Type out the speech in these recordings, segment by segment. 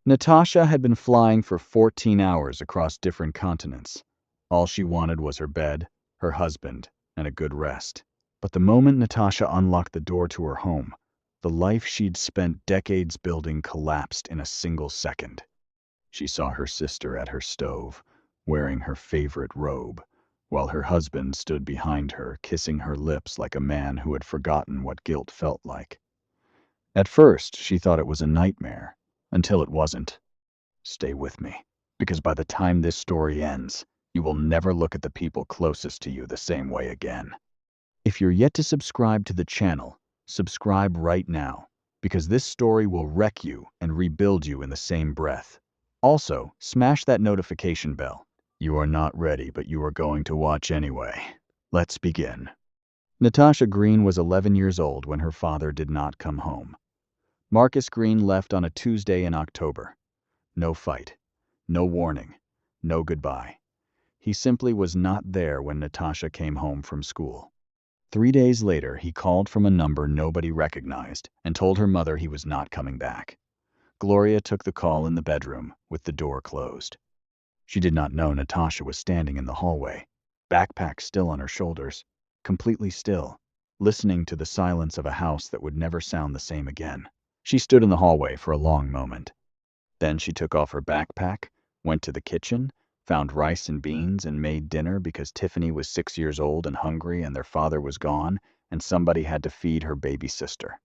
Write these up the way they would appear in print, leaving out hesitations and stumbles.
Natasha had been flying for 14 hours across different continents. All she wanted was her bed, her husband, and a good rest. But the moment Natasha unlocked the door to her home, the life she'd spent decades building collapsed in a single second. She saw her sister at her stove, wearing her favorite robe, while her husband stood behind her, kissing her lips like a man who had forgotten what guilt felt like. At first, she thought it was a nightmare, until it wasn't. Stay with me, because by the time this story ends, you will never look at the people closest to you the same way again. If you're yet to subscribe to the channel, subscribe right now, because this story will wreck you and rebuild you in the same breath. Also, smash that notification bell. You are not ready, but you are going to watch anyway. Let's begin. Natasha Green was 11 years old when her father did not come home. Marcus Green left on a Tuesday in October. No fight, no warning, no goodbye. He simply was not there when Natasha came home from school. 3 days later, he called from a number nobody recognized and told her mother he was not coming back. Gloria took the call in the bedroom, with the door closed. She did not know Natasha was standing in the hallway, backpack still on her shoulders, completely still, listening to the silence of a house that would never sound the same again. She stood in the hallway for a long moment. Then she took off her backpack, went to the kitchen, found rice and beans, and made dinner because Tiffany was 6 years old and hungry and their father was gone, and somebody had to feed her baby sister.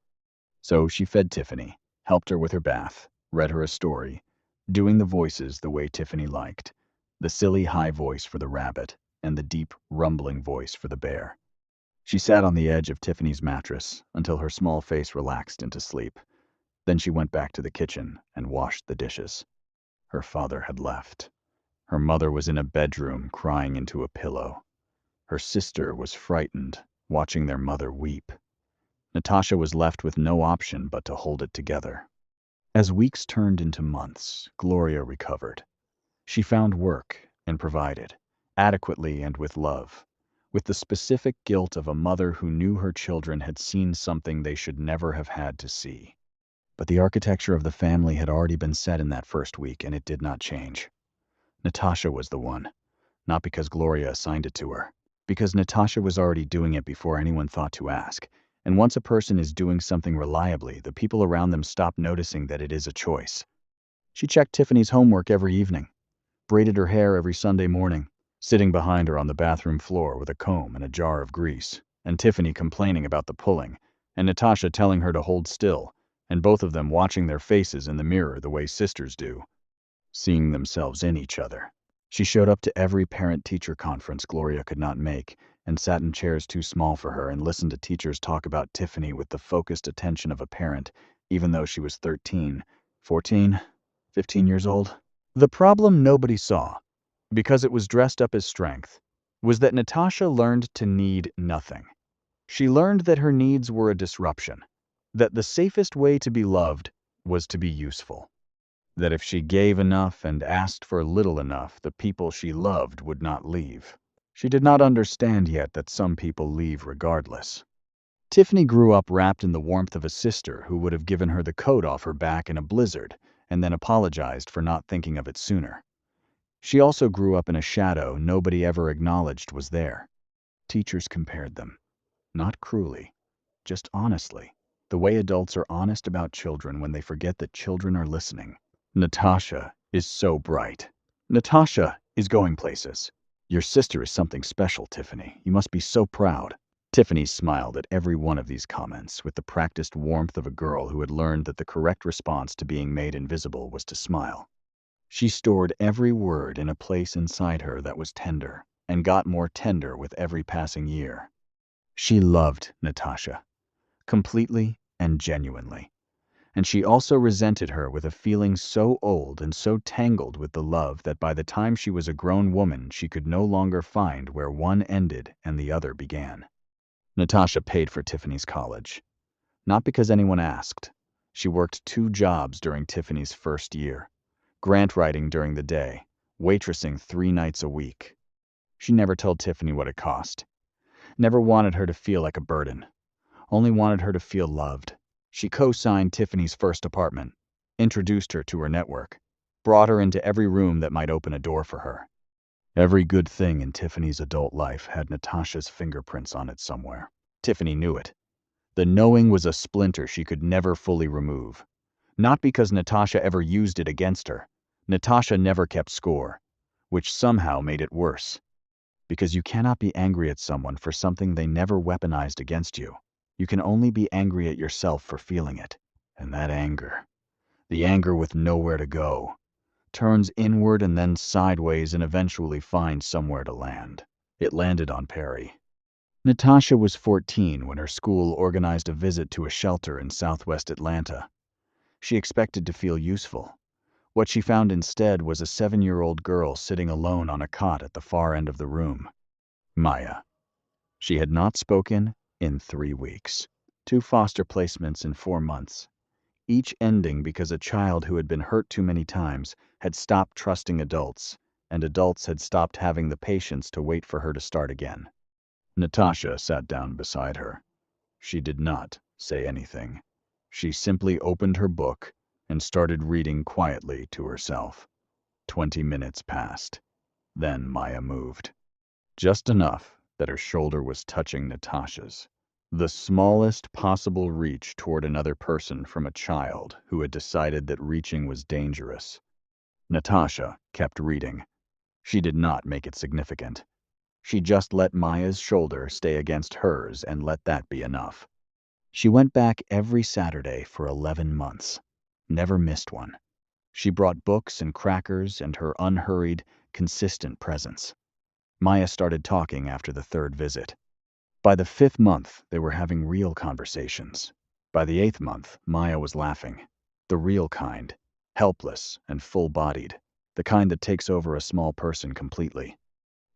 So she fed Tiffany, helped her with her bath, read her a story, doing the voices the way Tiffany liked, the silly high voice for the rabbit and the deep, rumbling voice for the bear. She sat on the edge of Tiffany's mattress until her small face relaxed into sleep. Then she went back to the kitchen and washed the dishes. Her father had left. Her mother was in a bedroom crying into a pillow. Her sister was frightened, watching their mother weep. Natasha was left with no option but to hold it together. As weeks turned into months, Gloria recovered. She found work and provided, adequately and with love, with the specific guilt of a mother who knew her children had seen something they should never have had to see. But the architecture of the family had already been set in that first week, and it did not change. Natasha was the one, not because Gloria assigned it to her, because Natasha was already doing it before anyone thought to ask. And once a person is doing something reliably, the people around them stop noticing that it is a choice. She checked Tiffany's homework every evening, braided her hair every Sunday morning, sitting behind her on the bathroom floor with a comb and a jar of grease, and Tiffany complaining about the pulling, and Natasha telling her to hold still, and both of them watching their faces in the mirror the way sisters do, seeing themselves in each other. She showed up to every parent-teacher conference Gloria could not make, and sat in chairs too small for her and listened to teachers talk about Tiffany with the focused attention of a parent, even though she was 13, 14, 15 years old. The problem nobody saw, because it was dressed up as strength, was that Natasha learned to need nothing. She learned that her needs were a disruption, that the safest way to be loved was to be useful, that if she gave enough and asked for little enough, the people she loved would not leave. She did not understand yet that some people leave regardless. Tiffany grew up wrapped in the warmth of a sister who would have given her the coat off her back in a blizzard and then apologized for not thinking of it sooner. She also grew up in a shadow nobody ever acknowledged was there. Teachers compared them, not cruelly, just honestly, the way adults are honest about children when they forget that children are listening. Natasha is so bright. Natasha is going places. Your sister is something special, Tiffany. You must be so proud. Tiffany smiled at every one of these comments with the practiced warmth of a girl who had learned that the correct response to being made invisible was to smile. She stored every word in a place inside her that was tender, and got more tender with every passing year. She loved Natasha, completely and genuinely. And she also resented her with a feeling so old and so tangled with the love that by the time she was a grown woman, she could no longer find where one ended and the other began. Natasha paid for Tiffany's college. Not because anyone asked. She worked 2 jobs during Tiffany's first year. Grant writing during the day, waitressing 3 nights a week. She never told Tiffany what it cost. Never wanted her to feel like a burden. Only wanted her to feel loved. She co-signed Tiffany's first apartment. introduced her to her network, brought her into every room that might open a door for her. Every good thing in Tiffany's adult life had Natasha's fingerprints on it somewhere. Tiffany knew it. The knowing was a splinter she could never fully remove. Not because Natasha ever used it against her. Natasha never kept score, which somehow made it worse. Because you cannot be angry at someone for something they never weaponized against you. You can only be angry at yourself for feeling it. And that anger, the anger with nowhere to go, turns inward and then sideways and eventually finds somewhere to land. It landed on Perry. Natasha was 14 when her school organized a visit to a shelter in southwest Atlanta. She expected to feel useful. What she found instead was a 7-year-old girl sitting alone on a cot at the far end of the room. Maya. She had not spoken in 3 weeks. 2 foster placements in 4 months. Each ending because a child who had been hurt too many times had stopped trusting adults, and adults had stopped having the patience to wait for her to start again. Natasha sat down beside her. She did not say anything. She simply opened her book and started reading quietly to herself. 20 minutes passed. Then Maya moved. Just enough that her shoulder was touching Natasha's. The smallest possible reach toward another person from a child who had decided that reaching was dangerous. Natasha kept reading. She did not make it significant. She just let Maya's shoulder stay against hers and let that be enough. She went back every Saturday for 11 months. Never missed one. She brought books and crackers and her unhurried, consistent presence. Maya started talking after the 3rd visit. By the 5th month, they were having real conversations. By the 8th month, Maya was laughing. The real kind. Helpless and full-bodied. The kind that takes over a small person completely.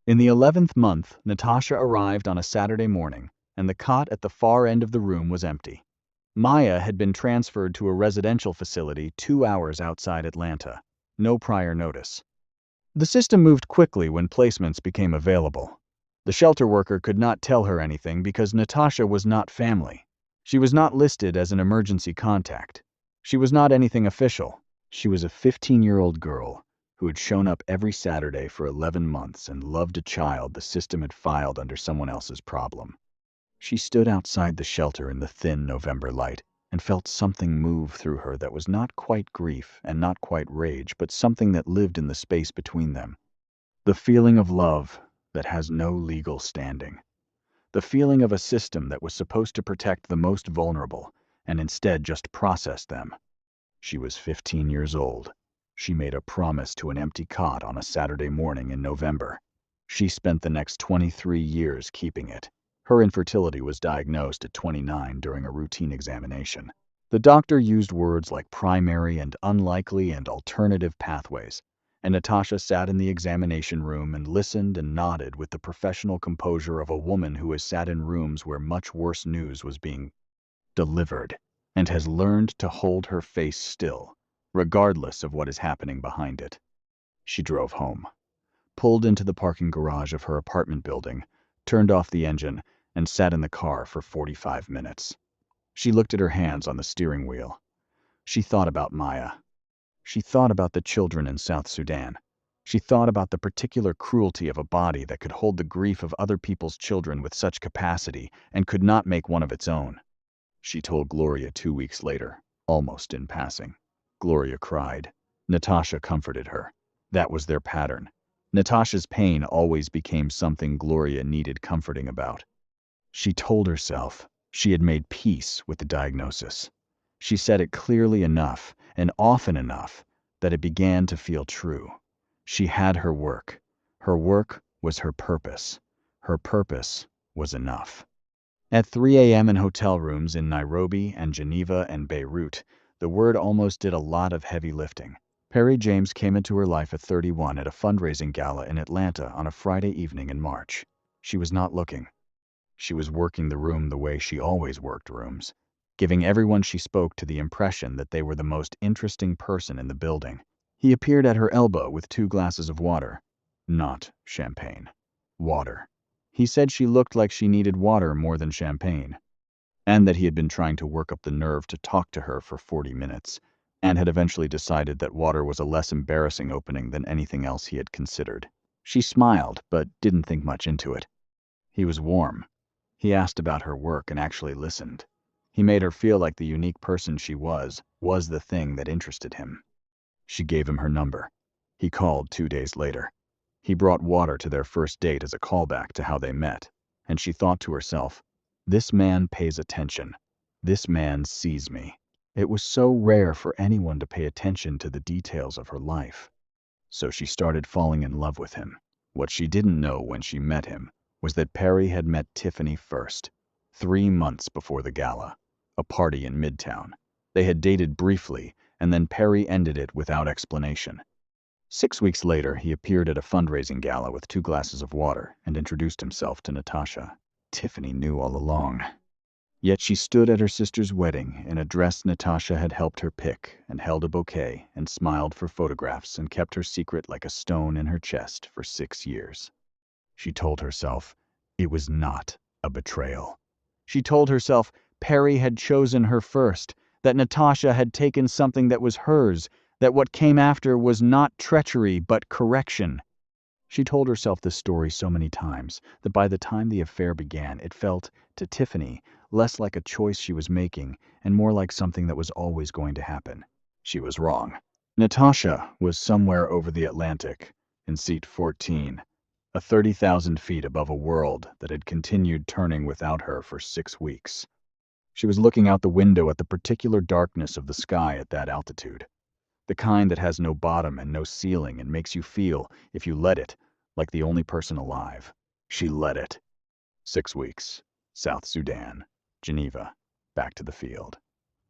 In the 11th month, Natasha arrived on a Saturday morning, and the cot at the far end of the room was empty. Maya had been transferred to a residential facility 2 hours outside Atlanta. No prior notice. The system moved quickly when placements became available. The shelter worker could not tell her anything because Natasha was not family. She was not listed as an emergency contact. She was not anything official. She was a 15-year-old girl who had shown up every Saturday for 11 months and loved a child the system had filed under someone else's problem. She stood outside the shelter in the thin November light and felt something move through her that was not quite grief and not quite rage, but something that lived in the space between them. The feeling of love that has no legal standing. The feeling of a system that was supposed to protect the most vulnerable and instead just processed them. She was 15 years old. She made a promise to an empty cot on a Saturday morning in November. She spent the next 23 years keeping it. Her infertility was diagnosed at 29 during a routine examination. The doctor used words like primary and unlikely and alternative pathways, and Natasha sat in the examination room and listened and nodded with the professional composure of a woman who has sat in rooms where much worse news was being delivered, and has learned to hold her face still, regardless of what is happening behind it. She drove home, pulled into the parking garage of her apartment building, turned off the engine, and sat in the car for 45 minutes. She looked at her hands on the steering wheel. She thought about Maya. She thought about the children in South Sudan. She thought about the particular cruelty of a body that could hold the grief of other people's children with such capacity and could not make one of its own. She told Gloria 2 weeks later, almost in passing. Gloria cried. Natasha comforted her. That was their pattern. Natasha's pain always became something Gloria needed comforting about. She told herself she had made peace with the diagnosis. She said it clearly enough and often enough that it began to feel true. She had her work. Her work was her purpose. Her purpose was enough. At 3 a.m. in hotel rooms in Nairobi and Geneva and Beirut, the word almost did a lot of heavy lifting. Perry James came into her life at 31 at a fundraising gala in Atlanta on a Friday evening in March. She was not looking. She was working the room the way she always worked rooms, giving everyone she spoke to the impression that they were the most interesting person in the building. He appeared at her elbow with 2 glasses of water. Not champagne. Water. He said she looked like she needed water more than champagne, and that he had been trying to work up the nerve to talk to her for 40 minutes. and had eventually decided that water was a less embarrassing opening than anything else he had considered. She smiled, but didn't think much into it. He was warm. He asked about her work and actually listened. He made her feel like the unique person she was the thing that interested him. She gave him her number. He called 2 days later. He brought water to their first date as a callback to how they met, and she thought to herself, "This man pays attention. This man sees me." It was so rare for anyone to pay attention to the details of her life. So she started falling in love with him. What she didn't know when she met him was that Perry had met Tiffany first, 3 months before the gala, a party in Midtown. They had dated briefly, and then Perry ended it without explanation. 6 weeks later, he appeared at a fundraising gala with 2 glasses of water and introduced himself to Natasha. Tiffany knew all along. Yet she stood at her sister's wedding in a dress Natasha had helped her pick and held a bouquet and smiled for photographs and kept her secret like a stone in her chest for 6 years. She told herself it was not a betrayal. She told herself Perry had chosen her first, that Natasha had taken something that was hers, that what came after was not treachery but correction. She told herself this story so many times that by the time the affair began, it felt, to Tiffany, less like a choice she was making and more like something that was always going to happen. She was wrong. Natasha was somewhere over the Atlantic, in seat 14, 30,000 feet above a world that had continued turning without her for 6 weeks. She was looking out the window at the particular darkness of the sky at that altitude. The kind that has no bottom and no ceiling and makes you feel, if you let it, like the only person alive. She let it. 6 weeks. South Sudan. Geneva. Back to the field.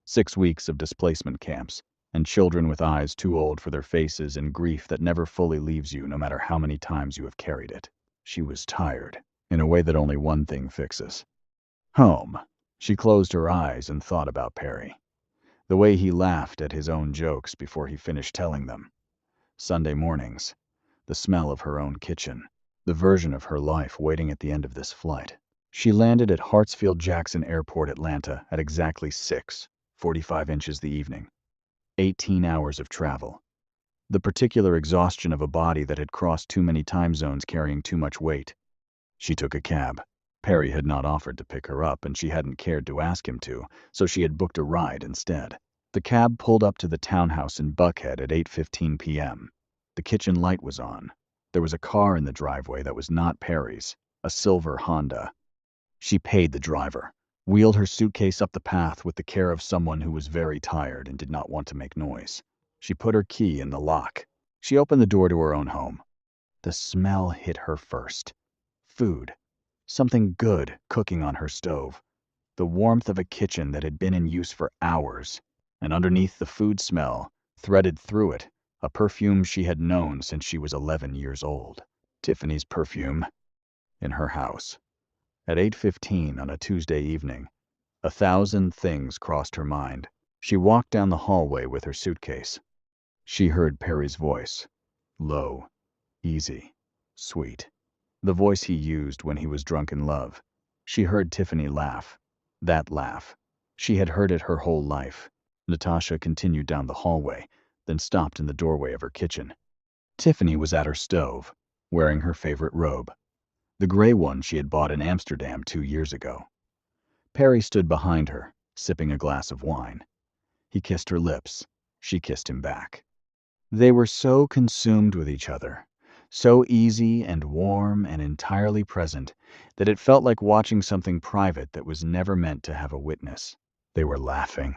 6 weeks of displacement camps, and children with eyes too old for their faces and grief that never fully leaves you no matter how many times you have carried it. She was tired, in a way that only one thing fixes. Home. She closed her eyes and thought about Perry. The way he laughed at his own jokes before he finished telling them. Sunday mornings. The smell of her own kitchen. The version of her life waiting at the end of this flight. She landed at Hartsfield-Jackson Airport, Atlanta at exactly 6:45 inches the evening. 18 hours of travel. The particular exhaustion of a body that had crossed too many time zones carrying too much weight. She took a cab. Perry had not offered to pick her up, and she hadn't cared to ask him to, so she had booked a ride instead. The cab pulled up to the townhouse in Buckhead at 8:15 p.m. The kitchen light was on. There was a car in the driveway that was not Perry's, a silver Honda. She paid the driver, wheeled her suitcase up the path with the care of someone who was very tired and did not want to make noise. She put her key in the lock. She opened the door to her own home. The smell hit her first. Food. Something good cooking on her stove. The warmth of a kitchen that had been in use for hours. And underneath the food smell, threaded through it, a perfume she had known since she was 11 years old. Tiffany's perfume. In her house. At 8:15 on a Tuesday evening, 1,000 things crossed her mind. She walked down the hallway with her suitcase. She heard Perry's voice. Low, easy, sweet. The voice he used when he was drunk in love. She heard Tiffany laugh. That laugh. She had heard it her whole life. Natasha continued down the hallway, then stopped in the doorway of her kitchen. Tiffany was at her stove, wearing her favorite robe. The gray one she had bought in Amsterdam 2 years ago. Perry stood behind her, sipping a glass of wine. He kissed her lips. She kissed him back. They were so consumed with each other, so easy and warm and entirely present, that it felt like watching something private that was never meant to have a witness. They were laughing.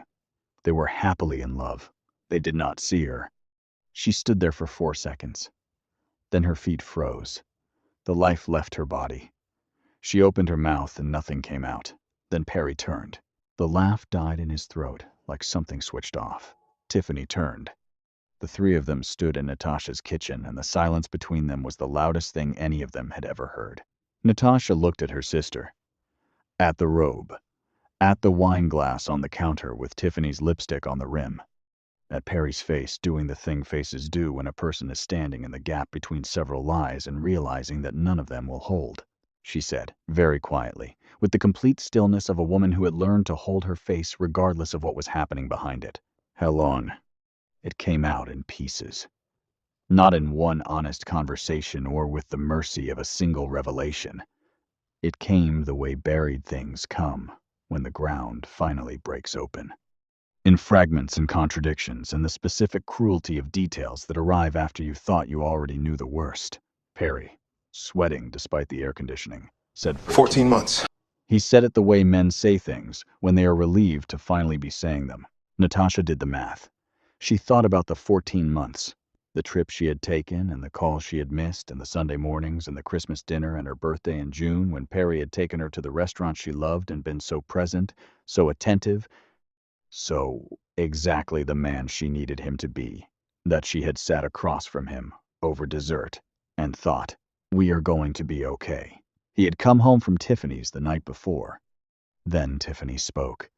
They were happily in love. They did not see her. She stood there for 4 seconds. Then her feet froze. The life left her body. She opened her mouth and nothing came out. Then Perry turned. The laugh died in his throat, like something switched off. Tiffany turned. The three of them stood in Natasha's kitchen, and the silence between them was the loudest thing any of them had ever heard. Natasha looked at her sister. At the robe. At the wine glass on the counter with Tiffany's lipstick on the rim. At Perry's face doing the thing faces do when a person is standing in the gap between several lies and realizing that none of them will hold. She said, very quietly, with the complete stillness of a woman who had learned to hold her face regardless of what was happening behind it. How long? It came out in pieces. Not in one honest conversation or with the mercy of a single revelation. It came the way buried things come when the ground finally breaks open. In fragments and contradictions and the specific cruelty of details that arrive after you thought you already knew the worst. Perry, sweating despite the air conditioning, said 14 months. He said it the way men say things when they are relieved to finally be saying them. Natasha did the math. She thought about the 14 months, the trip she had taken and the calls she had missed and the Sunday mornings and the Christmas dinner and her birthday in June when Perry had taken her to the restaurant she loved and been so present, so attentive, so exactly the man she needed him to be, that she had sat across from him over dessert and thought, we are going to be okay. He had come home from Tiffany's the night before. Then Tiffany spoke.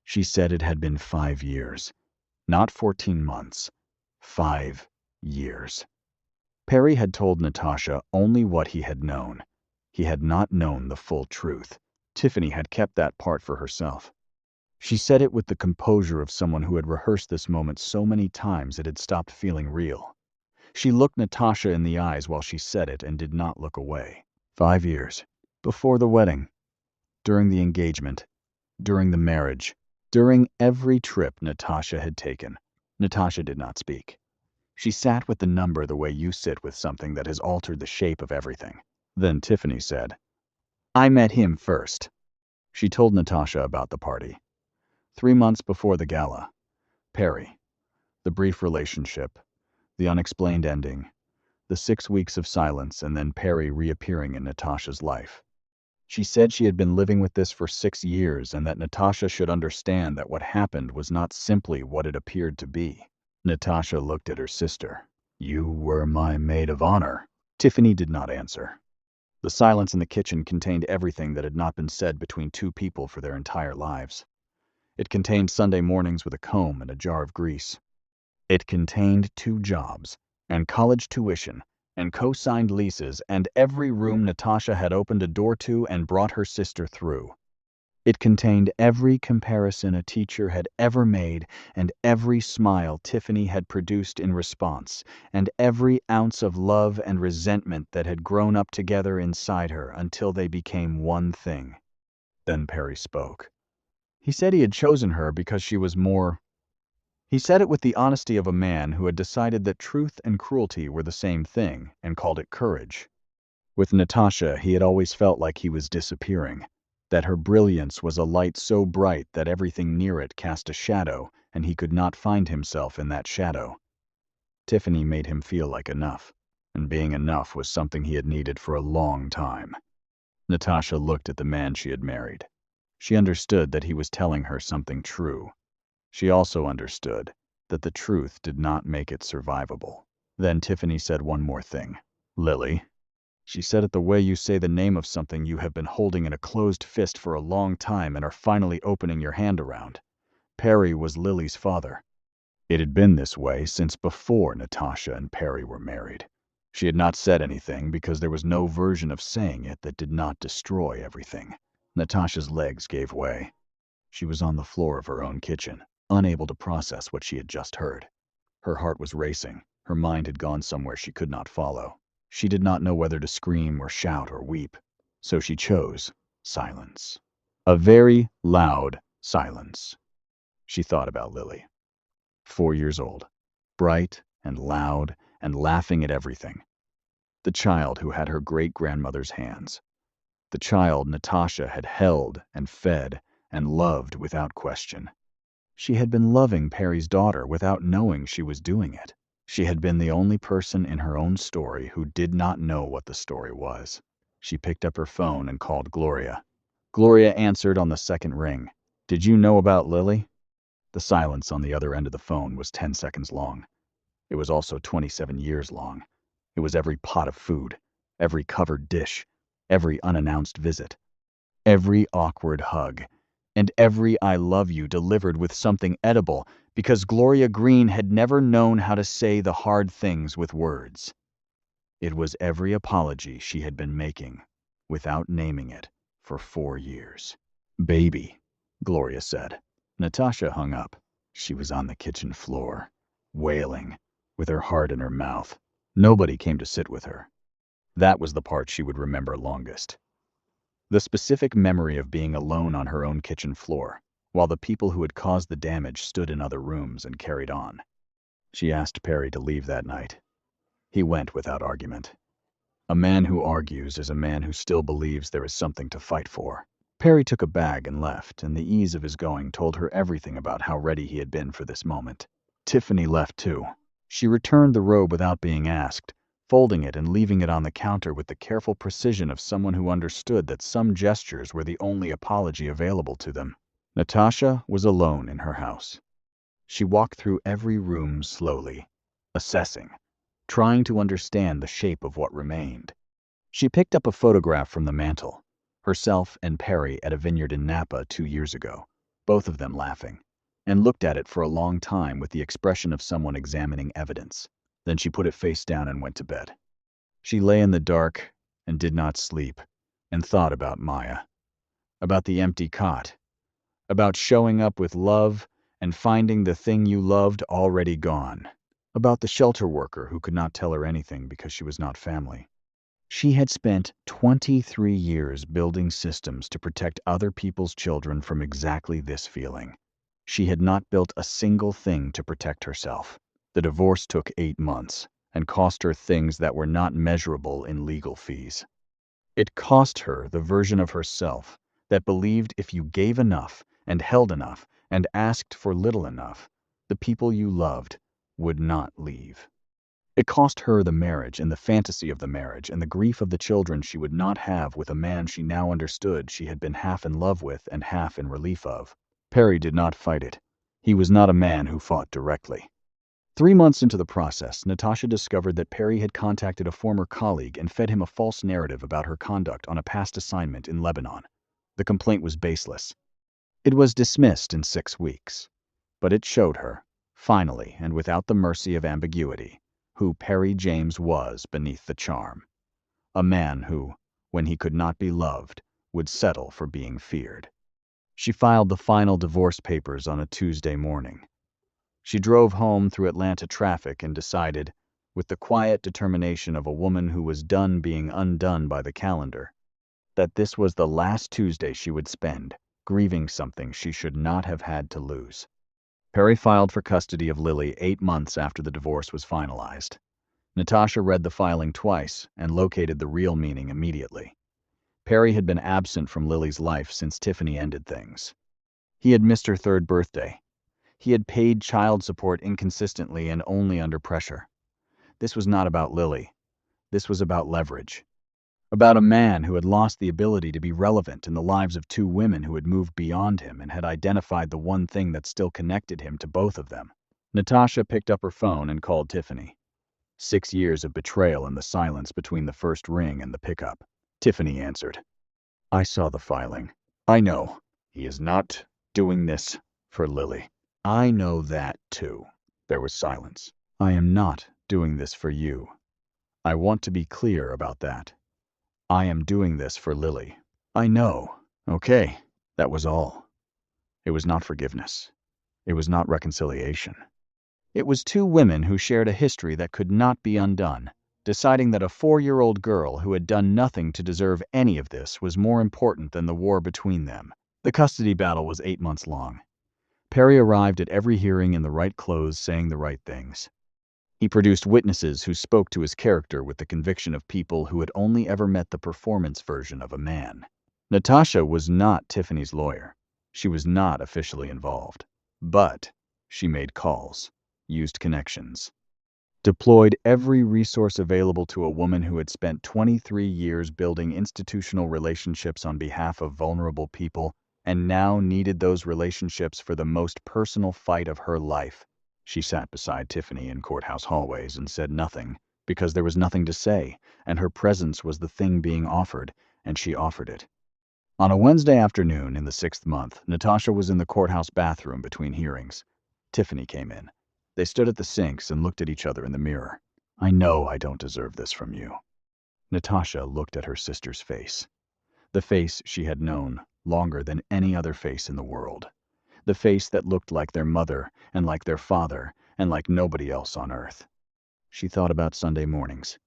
She said it had been 5 years, not 14 months, 5 years. Perry had told Natasha only what he had known. He had not known the full truth. Tiffany had kept that part for herself. She said it with the composure of someone who had rehearsed this moment so many times it had stopped feeling real. She looked Natasha in the eyes while she said it and did not look away. 5 years. Before the wedding. During the engagement. During the marriage. During every trip Natasha had taken. Natasha did not speak. She sat with the number the way you sit with something that has altered the shape of everything. Then Tiffany said, I met him first. She told Natasha about the party. 3 months before the gala. Perry. The brief relationship. The unexplained ending. The 6 weeks of silence and then Perry reappearing in Natasha's life. She said she had been living with this for 6 years and that Natasha should understand that what happened was not simply what it appeared to be. Natasha looked at her sister. You were my maid of honor. Tiffany did not answer. The silence in the kitchen contained everything that had not been said between two people for their entire lives. It contained Sunday mornings with a comb and a jar of grease. It contained 2 jobs, and college tuition, and co-signed leases, and every room Natasha had opened a door to and brought her sister through. It contained every comparison a teacher had ever made, and every smile Tiffany had produced in response, and every ounce of love and resentment that had grown up together inside her until they became one thing. Then Perry spoke. He said he had chosen her because she was more. He said it with the honesty of a man who had decided that truth and cruelty were the same thing and called it courage. With Natasha, he had always felt like he was disappearing, that her brilliance was a light so bright that everything near it cast a shadow and he could not find himself in that shadow. Tiffany made him feel like enough, and being enough was something he had needed for a long time. Natasha looked at the man she had married. She understood that he was telling her something true. She also understood that the truth did not make it survivable. Then Tiffany said one more thing. Lily. She said it the way you say the name of something you have been holding in a closed fist for a long time and are finally opening your hand around. Perry was Lily's father. It had been this way since before Natasha and Perry were married. She had not said anything because there was no version of saying it that did not destroy everything. Natasha's legs gave way. She was on the floor of her own kitchen, unable to process what she had just heard. Her heart was racing. Her mind had gone somewhere she could not follow. She did not know whether to scream or shout or weep. So she chose silence. A very loud silence. She thought about Lily. 4 years old. Bright and loud and laughing at everything. The child who had her great-grandmother's hands. The child Natasha had held and fed and loved without question. She had been loving Perry's daughter without knowing she was doing it. She had been the only person in her own story who did not know what the story was. She picked up her phone and called Gloria. Gloria answered on the second ring. Did you know about Lily? The silence on the other end of the phone was 10 seconds long. It was also 27 years long. It was every pot of food, every covered dish, every unannounced visit, every awkward hug, and every I love you delivered with something edible because Gloria Green had never known how to say the hard things with words. It was every apology she had been making, without naming it, for 4 years. Baby, Gloria said. Natasha hung up. She was on the kitchen floor, wailing, with her heart in her mouth. Nobody came to sit with her. That was the part she would remember longest. The specific memory of being alone on her own kitchen floor, while the people who had caused the damage stood in other rooms and carried on. She asked Perry to leave that night. He went without argument. A man who argues is a man who still believes there is something to fight for. Perry took a bag and left, and the ease of his going told her everything about how ready he had been for this moment. Tiffany left too. She returned the robe without being asked, folding it and leaving it on the counter with the careful precision of someone who understood that some gestures were the only apology available to them. Natasha was alone in her house. She walked through every room slowly, assessing, trying to understand the shape of what remained. She picked up a photograph from the mantel, herself and Perry at a vineyard in Napa 2 years ago, both of them laughing, and looked at it for a long time with the expression of someone examining evidence. Then she put it face down and went to bed. She lay in the dark and did not sleep, and thought about Maya, about the empty cot, about showing up with love and finding the thing you loved already gone, about the shelter worker who could not tell her anything because she was not family. She had spent 23 years building systems to protect other people's children from exactly this feeling. She had not built a single thing to protect herself. The divorce took 8 months and cost her things that were not measurable in legal fees. It cost her the version of herself that believed if you gave enough and held enough and asked for little enough, the people you loved would not leave. It cost her the marriage and the fantasy of the marriage and the grief of the children she would not have with a man she now understood she had been half in love with and half in relief of. Perry did not fight it. He was not a man who fought directly. 3 months into the process, Natasha discovered that Perry had contacted a former colleague and fed him a false narrative about her conduct on a past assignment in Lebanon. The complaint was baseless. It was dismissed in 6 weeks. But it showed her, finally and without the mercy of ambiguity, who Perry James was beneath the charm. A man who, when he could not be loved, would settle for being feared. She filed the final divorce papers on a Tuesday morning. She drove home through Atlanta traffic and decided, with the quiet determination of a woman who was done being undone by the calendar, that this was the last Tuesday she would spend grieving something she should not have had to lose. Perry filed for custody of Lily 8 months after the divorce was finalized. Natasha read the filing twice and located the real meaning immediately. Perry had been absent from Lily's life since Tiffany ended things. He had missed her 3rd birthday. He had paid child support inconsistently and only under pressure. This was not about Lily. This was about leverage. About a man who had lost the ability to be relevant in the lives of 2 women who had moved beyond him and had identified the one thing that still connected him to both of them. Natasha picked up her phone and called Tiffany. 6 years of betrayal in the silence between the first ring and the pickup. Tiffany answered. I saw the filing. I know. He is not doing this for Lily. I know that, too. There was silence. I am not doing this for you. I want to be clear about that. I am doing this for Lily. I know. Okay, that was all. It was not forgiveness. It was not reconciliation. It was 2 women who shared a history that could not be undone, deciding that a 4-year-old girl who had done nothing to deserve any of this was more important than the war between them. The custody battle was 8 months long. Perry arrived at every hearing in the right clothes, saying the right things. He produced witnesses who spoke to his character with the conviction of people who had only ever met the performance version of a man. Natasha was not Tiffany's lawyer. She was not officially involved. But she made calls, used connections, deployed every resource available to a woman who had spent 23 years building institutional relationships on behalf of vulnerable people and now needed those relationships for the most personal fight of her life. She sat beside Tiffany in courthouse hallways and said nothing, because there was nothing to say, and her presence was the thing being offered, and she offered it. On a Wednesday afternoon in the 6th month, Natasha was in the courthouse bathroom between hearings. Tiffany came in. They stood at the sinks and looked at each other in the mirror. I know I don't deserve this from you. Natasha looked at her sister's face. The face she had known longer than any other face in the world. The face that looked like their mother and like their father and like nobody else on earth. She thought about Sunday mornings.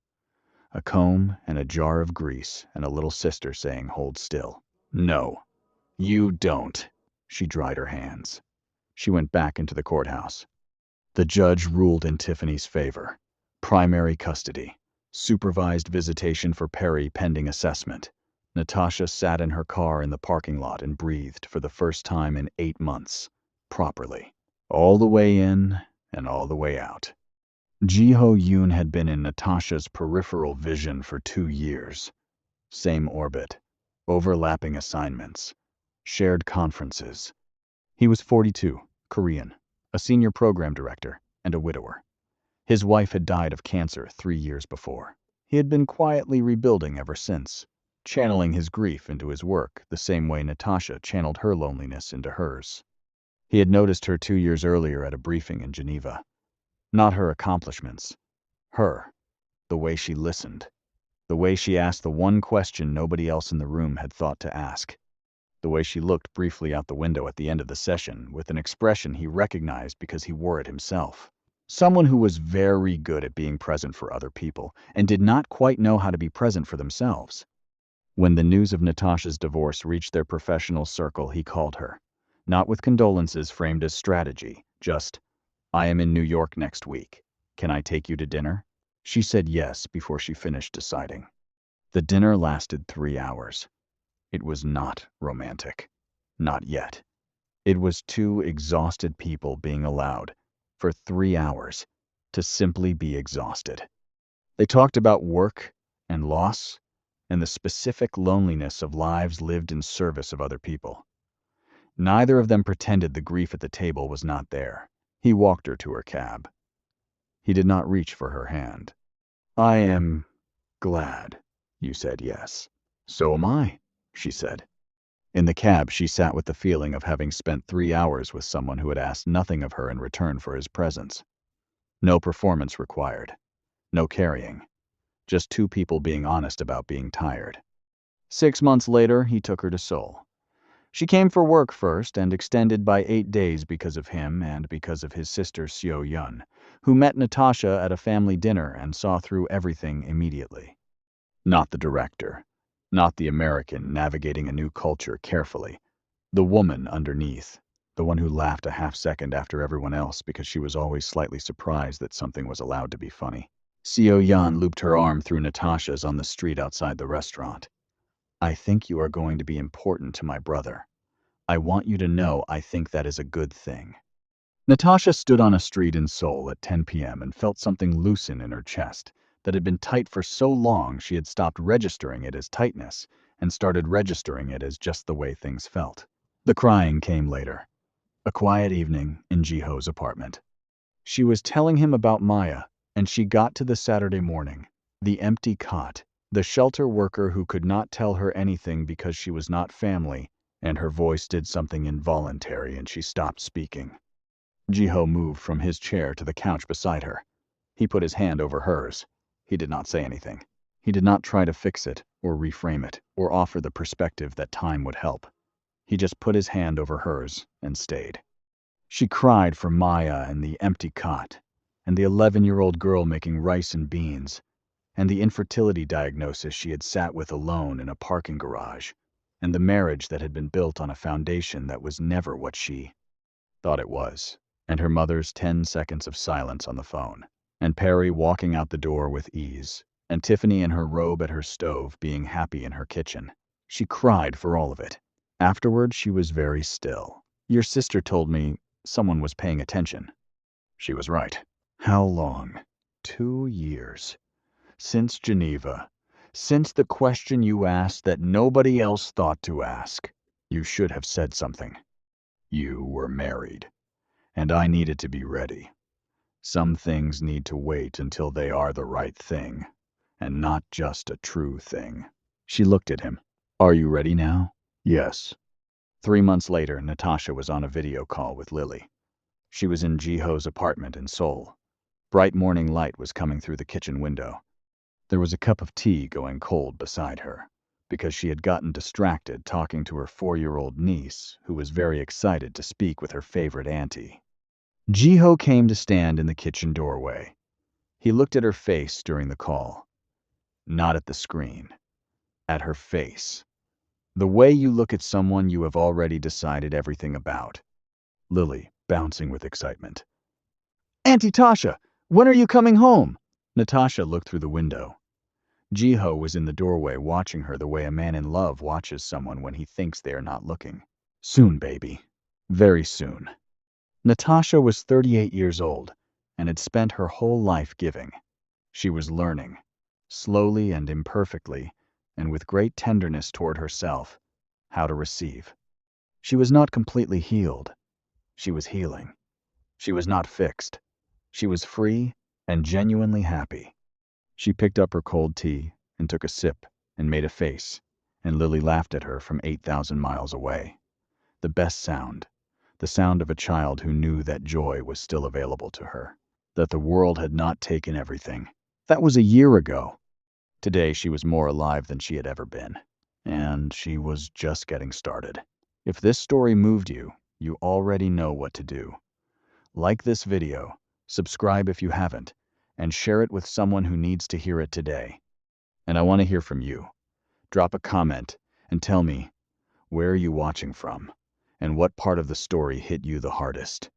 A comb and a jar of grease and a little sister saying, "Hold still." "No, you don't." She dried her hands. She went back into the courthouse. The judge ruled in Tiffany's favor. Primary custody. Supervised visitation for Perry pending assessment. Natasha sat in her car in the parking lot and breathed for the first time in 8 months. Properly. All the way in and all the way out. Ji-ho Yoon had been in Natasha's peripheral vision for 2 years. Same orbit. Overlapping assignments. Shared conferences. He was 42, Korean, a senior program director, and a widower. His wife had died of cancer 3 years before. He had been quietly rebuilding ever since, channeling his grief into his work the same way Natasha channeled her loneliness into hers. He had noticed her 2 years earlier at a briefing in Geneva. Not her accomplishments. Her. The way she listened. The way she asked the one question nobody else in the room had thought to ask. The way she looked briefly out the window at the end of the session with an expression he recognized because he wore it himself. Someone who was very good at being present for other people and did not quite know how to be present for themselves. When the news of Natasha's divorce reached their professional circle, he called her. Not with condolences framed as strategy, just, "I am in New York next week. Can I take you to dinner?" She said yes before she finished deciding. The dinner lasted 3 hours. It was not romantic. Not yet. It was 2 exhausted people being allowed, for 3 hours, to simply be exhausted. They talked about work and loss and the specific loneliness of lives lived in service of other people. Neither of them pretended the grief at the table was not there. He walked her to her cab. He did not reach for her hand. "I am glad you said yes." "So am I," she said. In the cab, she sat with the feeling of having spent 3 hours with someone who had asked nothing of her in return for his presence. No performance required. No carrying. Just 2 people being honest about being tired. 6 months later, he took her to Seoul. She came for work first and extended by 8 days because of him and because of his sister Seo Yun, who met Natasha at a family dinner and saw through everything immediately. Not the director. Not the American navigating a new culture carefully. The woman underneath. The one who laughed a half second after everyone else because she was always slightly surprised that something was allowed to be funny. Seo Yan looped her arm through Natasha's on the street outside the restaurant. "I think you are going to be important to my brother. I want you to know I think that is a good thing." Natasha stood on a street in Seoul at 10 p.m. and felt something loosen in her chest that had been tight for so long she had stopped registering it as tightness and started registering it as just the way things felt. The crying came later. A quiet evening in Ji-ho's apartment. She was telling him about Maya, and she got to the Saturday morning, the empty cot, the shelter worker who could not tell her anything because she was not family, and her voice did something involuntary and she stopped speaking. Ji-ho moved from his chair to the couch beside her. He put his hand over hers. He did not say anything. He did not try to fix it, or reframe it, or offer the perspective that time would help. He just put his hand over hers and stayed. She cried for Maya and the empty cot, and the 11-year-old girl making rice and beans, and the infertility diagnosis she had sat with alone in a parking garage, and the marriage that had been built on a foundation that was never what she thought it was, and her mother's 10 seconds of silence on the phone, and Perry walking out the door with ease, and Tiffany in her robe at her stove being happy in her kitchen. She cried for all of it. Afterward, she was very still. "Your sister told me someone was paying attention." She was right. How long? 2 years. Since Geneva. Since the question you asked that nobody else thought to ask. You should have said something. You were married. And I needed to be ready. Some things need to wait until they are the right thing, and not just a true thing. She looked at him. "Are you ready now?" "Yes." 3 months later, Natasha was on a video call with Lily. She was in Ji-ho's apartment in Seoul. Bright morning light was coming through the kitchen window. There was a cup of tea going cold beside her, because she had gotten distracted talking to her 4-year-old niece, who was very excited to speak with her favorite auntie. Jiho came to stand in the kitchen doorway. He looked at her face during the call. Not at the screen. At her face. The way you look at someone you have already decided everything about. Lily, bouncing with excitement. Auntie Tasha, when are you coming home? Natasha looked through the window. Jiho was in the doorway watching her the way a man in love watches someone when he thinks they are not looking. Soon, baby. Very soon. Natasha was 38 years old and had spent her whole life giving. She was learning, slowly and imperfectly, and with great tenderness toward herself, how to receive. She was not completely healed. She was healing. She was not fixed. She was free and genuinely happy. She picked up her cold tea and took a sip and made a face, and Lily laughed at her from 8,000 miles away. The best sound, the sound of a child who knew that joy was still available to her, that the world had not taken everything. That was a year ago. Today she was more alive than she had ever been, and she was just getting started. If this story moved you, you already know what to do. Like this video, subscribe if you haven't, and share it with someone who needs to hear it today. And I want to hear from you. Drop a comment and tell me, where are you watching from? And what part of the story hit you the hardest?